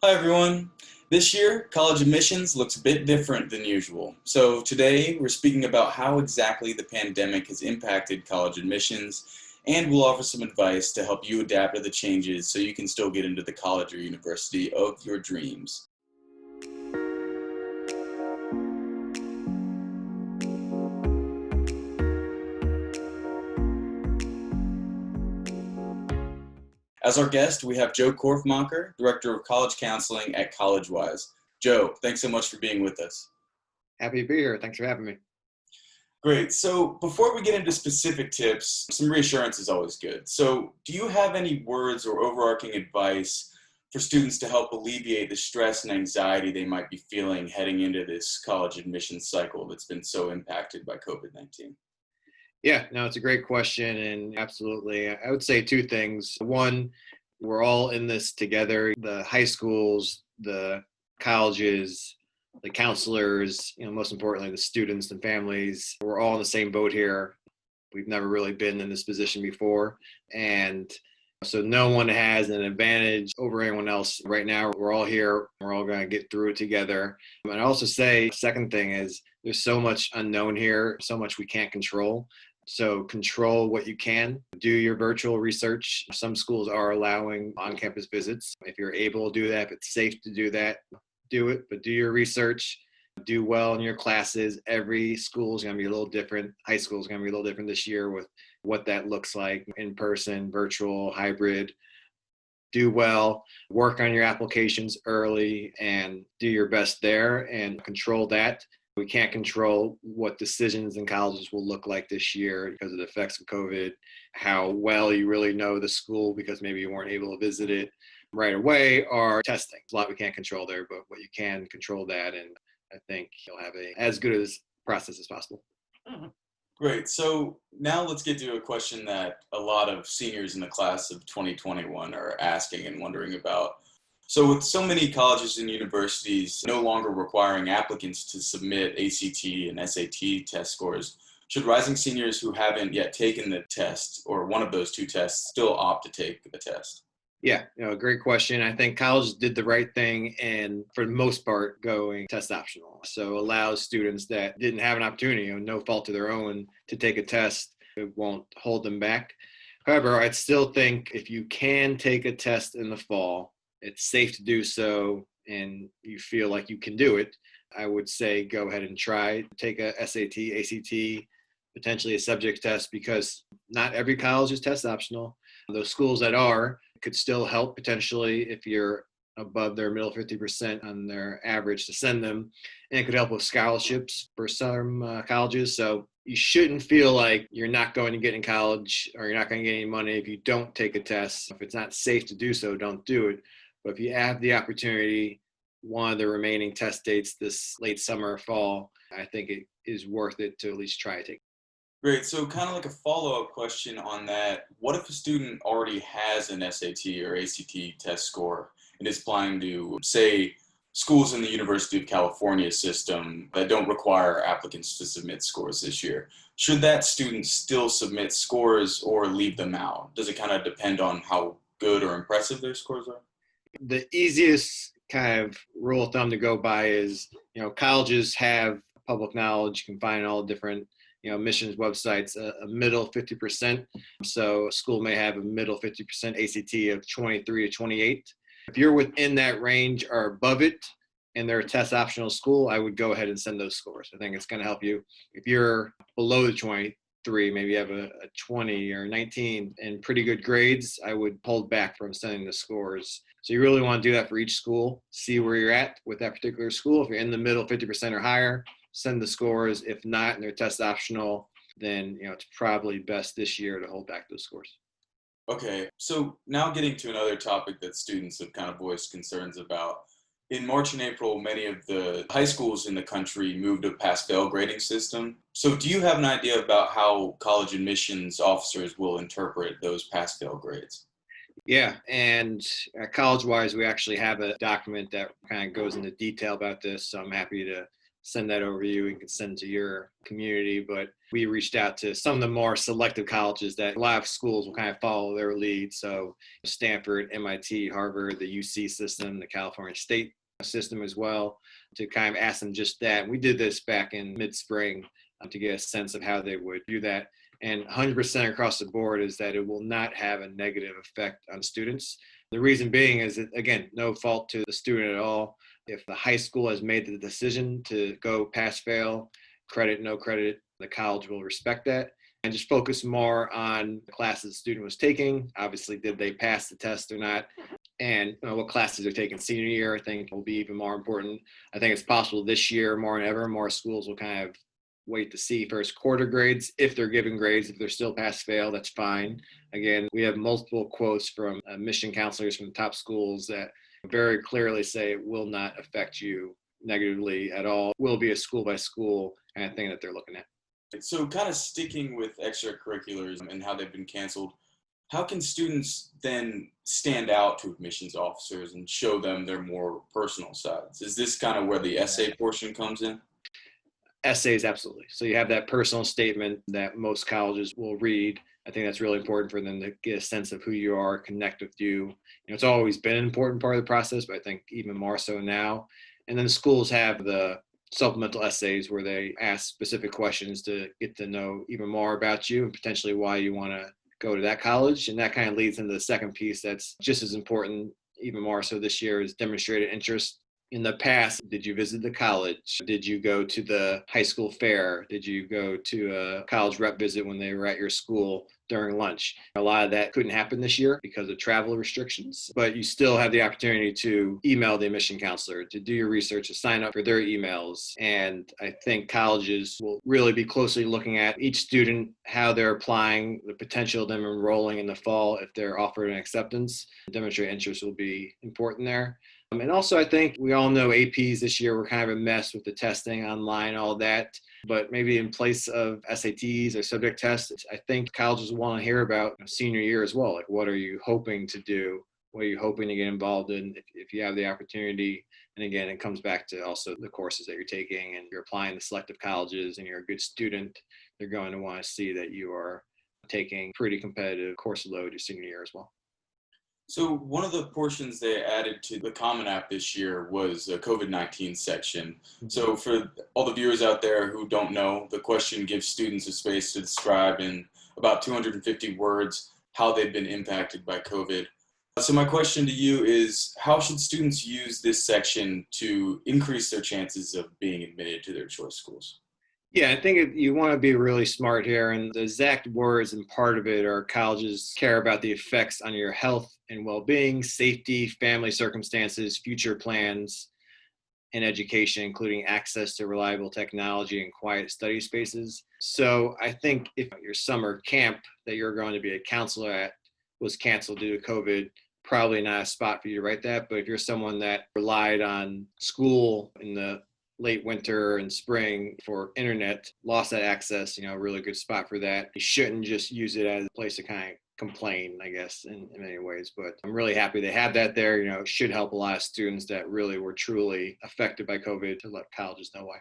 Hi everyone. This year, college admissions looks a bit different than usual. So today, we're speaking about how exactly the pandemic has impacted college admissions, and we'll offer some advice to help you adapt to the changes so you can still get into the college or university of your dreams. As our guest, we have Joe Korfmacher, Director of College Counseling at Collegewise. Joe, thanks so much for being with us. Happy to be here. Thanks for having me. Great. So before we get into specific tips, some reassurance is always good. So do you have any words or overarching advice for students to help alleviate the stress and anxiety they might be feeling heading into this college admissions cycle that's been so impacted by COVID-19? Yeah, no, it's a great question. And absolutely, I would say two things. One, we're all in this together, the high schools, the colleges, the counselors, most importantly, the students and families. We're all in the same boat here. We've never really been in this position before. And so no one has an advantage over anyone else right now. We're all here. We're all going to get through it together. And I also say, second thing is there's so much unknown here, so much we can't control. So control what you can. Do your virtual research. Some schools are allowing on-campus visits. If you're able to do that, if it's safe to do that, do it. But do your research. Do well in your classes. Every school is going to be a little different. High school is going to be a little different this year with what that looks like in person, virtual, hybrid. Do well, work on your applications early and do your best there and control that. We can't control what decisions in colleges will look like this year because of the effects of COVID, how well you really know the school because maybe you weren't able to visit it right away, or testing. There's a lot we can't control there, but what you can control that, and I think you'll have as good a process as possible. Great. So now let's get to a question that a lot of seniors in the class of 2021 are asking and wondering about. So with so many colleges and universities no longer requiring applicants to submit ACT and SAT test scores, should rising seniors who haven't yet taken the test or one of those two tests still opt to take the test? Yeah, great question. I think colleges did the right thing and for the most part going test optional. So allows students that didn't have an opportunity, no fault of their own, to take a test. It won't hold them back. However, I'd still think if you can take a test in the fall, it's safe to do so and you feel like you can do it, I would say go ahead and try. Take a SAT, ACT, potentially a subject test because not every college is test optional. Those schools that are could still help potentially if you're above their middle 50% on their average to send them. And it could help with scholarships for some colleges. So you shouldn't feel like you're not going to get in college or you're not going to get any money if you don't take a test. If it's not safe to do so, don't do it. But if you have the opportunity, one of the remaining test dates this late summer or fall, I think it is worth it to at least try to take. Great. So kind of like a follow-up question on that, what if a student already has an SAT or ACT test score and is applying to, say, schools in the University of California system that don't require applicants to submit scores this year? Should that student still submit scores or leave them out? Does it kind of depend on how good or impressive their scores are? The easiest kind of rule of thumb to go by is, colleges have public knowledge. You can find all different admissions websites, a middle 50%. So a school may have a middle 50% ACT of 23 to 28. If you're within that range or above it and they're a test optional school, I would go ahead and send those scores. I think it's going to help you. If you're below the 23, maybe you have a 20 or 19 and pretty good grades, I would hold back from sending the scores. So you really want to do that for each school, see where you're at with that particular school. If you're in the middle 50% or higher, send the scores. If not, and they're test optional, then it's probably best this year to hold back those scores. Okay, so now getting to another topic that students have kind of voiced concerns about. In March and April, many of the high schools in the country moved to a pass-fail grading system. So do you have an idea about how college admissions officers will interpret those pass-fail grades? Yeah, and at Collegewise, we actually have a document that kind of goes into detail about this. So I'm happy to send that over to you and can send to your community. But we reached out to some of the more selective colleges that a lot of schools will kind of follow their lead. So Stanford, MIT, Harvard, the UC system, the California State system as well, to kind of ask them just that. We did this back in mid-spring to get a sense of how they would do that. And 100% across the board is that it will not have a negative effect on students. The reason being is that, again, no fault to the student at all. If the high school has made the decision to go pass, fail, credit, no credit, the college will respect that and just focus more on the classes the student was taking. Obviously, did they pass the test or not? And what classes they're taking senior year, I think, will be even more important. I think it's possible this year, more than ever, more schools will kind of wait to see first quarter grades. If they're giving grades, if they're still pass fail, that's fine. Again, we have multiple quotes from admission counselors from top schools that very clearly say it will not affect you negatively at all. It will be a school by school kind of thing that they're looking at. So kind of sticking with extracurriculars and how they've been canceled, how can students then stand out to admissions officers and show them their more personal sides? Is this kind of where the essay portion comes in? Essays, absolutely. So you have that personal statement that most colleges will read. I think that's really important for them to get a sense of who you are, connect with you. It's always been an important part of the process, but I think even more so now. And then schools have the supplemental essays where they ask specific questions to get to know even more about you and potentially why you want to go to that college. And that kind of leads into the second piece that's just as important, even more so this year, is demonstrated interest. In the past, did you visit the college? Did you go to the high school fair? Did you go to a college rep visit when they were at your school during lunch? A lot of that couldn't happen this year because of travel restrictions, but you still have the opportunity to email the admission counselor, to do your research, to sign up for their emails. And I think colleges will really be closely looking at each student, how they're applying, the potential of them enrolling in the fall if they're offered an acceptance. Demonstrate interest will be important there. And also, I think we all know APs this year were kind of a mess with the testing online, all that. But maybe in place of SATs or subject tests, I think colleges want to hear about senior year as well. Like, what are you hoping to do? What are you hoping to get involved in if you have the opportunity? And again, it comes back to also the courses that you're taking, and you're applying to selective colleges and you're a good student. They're going to want to see that you are taking pretty competitive course load your senior year as well. So one of the portions they added to the Common App this year was a COVID-19 section. So for all the viewers out there who don't know, the question gives students a space to describe in about 250 words how they've been impacted by COVID. So my question to you is, how should students use this section to increase their chances of being admitted to their choice schools? Yeah, I think you want to be really smart here. And the exact words and part of it are colleges care about the effects on your health and well-being, safety, family circumstances, future plans, and education, including access to reliable technology and quiet study spaces. So I think if your summer camp that you're going to be a counselor at was canceled due to COVID, probably not a spot for you to write that. But if you're someone that relied on school in the late winter and spring for internet, lost that access, a really good spot for that. You shouldn't just use it as a place to kind of complain, I guess, in many ways. But I'm really happy they have that there. It should help a lot of students that really were truly affected by COVID to let colleges know why.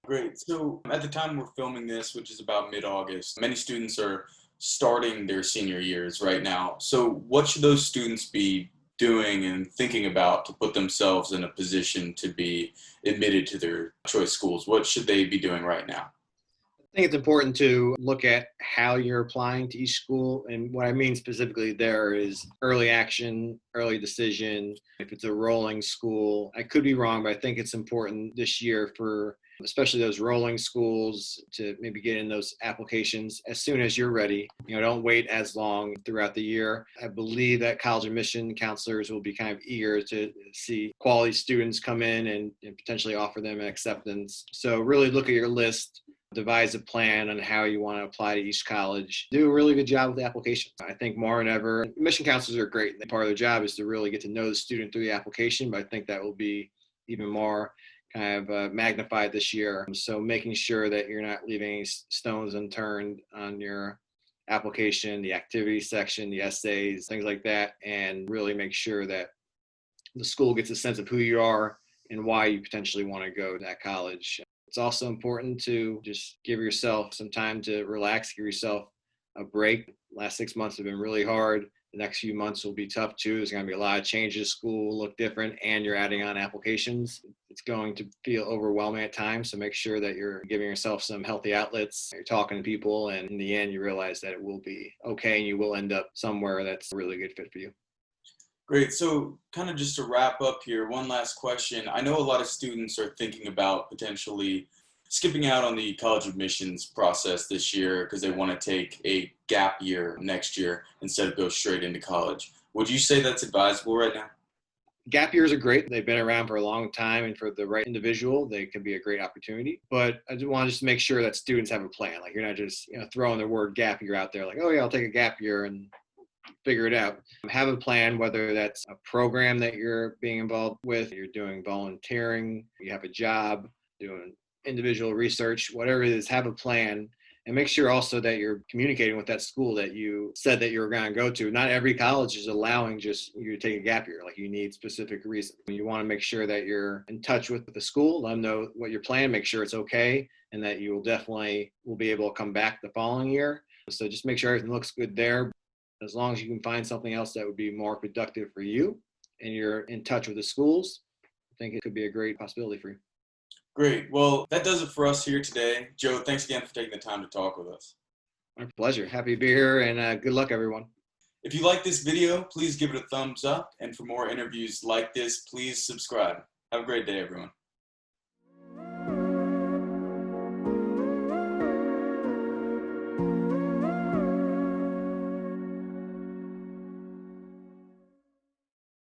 Great. So at the time we're filming this, which is about mid-August, many students are starting their senior years right now. So what should those students be doing and thinking about to put themselves in a position to be admitted to their choice schools? What should they be doing right now? I think it's important to look at how you're applying to each school. And what I mean specifically there is early action, early decision. If it's a rolling school, I could be wrong, but I think it's important this year for especially those rolling schools to maybe get in those applications as soon as you're ready. Don't wait as long throughout the year. I believe that college admission counselors will be kind of eager to see quality students come in and potentially offer them an acceptance. So really look at your list, devise a plan on how you want to apply to each college. Do a really good job with the application. I think more than ever, admission counselors are great. Part of their job is to really get to know the student through the application, but I think that will be even more kind of magnified this year. So making sure that you're not leaving any stones unturned on your application, the activity section, the essays, things like that, and really make sure that the school gets a sense of who you are and why you potentially want to go to that college. It's also important to just give yourself some time to relax, give yourself a break. Last 6 months have been really hard. The next few months will be tough too. There's going to be a lot of changes. School will look different, and you're adding on applications. It's going to feel overwhelming at times. So make sure that you're giving yourself some healthy outlets. You're talking to people, and in the end, you realize that it will be okay, and you will end up somewhere that's a really good fit for you. Great. So kind of just to wrap up here, one last question. I know a lot of students are thinking about potentially skipping out on the college admissions process this year because they want to take a gap year next year instead of go straight into college. Would you say that's advisable right now? Gap years are great. They've been around for a long time, and for the right individual, they can be a great opportunity. But I just want to make sure that students have a plan. Like, you're not just throwing the word gap year out there like, oh yeah, I'll take a gap year and figure it out. Have a plan, whether that's a program that you're being involved with, you're doing volunteering, you have a job, doing individual research, whatever it is, have a plan. And make sure also that you're communicating with that school that you said that you were going to go to. Not every college is allowing just you to take a gap year. Like, you need specific reasons. You want to make sure that you're in touch with the school, let them know what your plan, make sure it's okay, and that you will definitely will be able to come back the following year. So just make sure everything looks good there. As long as you can find something else that would be more productive for you and you're in touch with the schools, I think it could be a great possibility for you. Great. Well, that does it for us here today. Joe, thanks again for taking the time to talk with us. My pleasure. Happy to be here, and good luck, everyone. If you like this video, please give it a thumbs up. And for more interviews like this, please subscribe. Have a great day, everyone.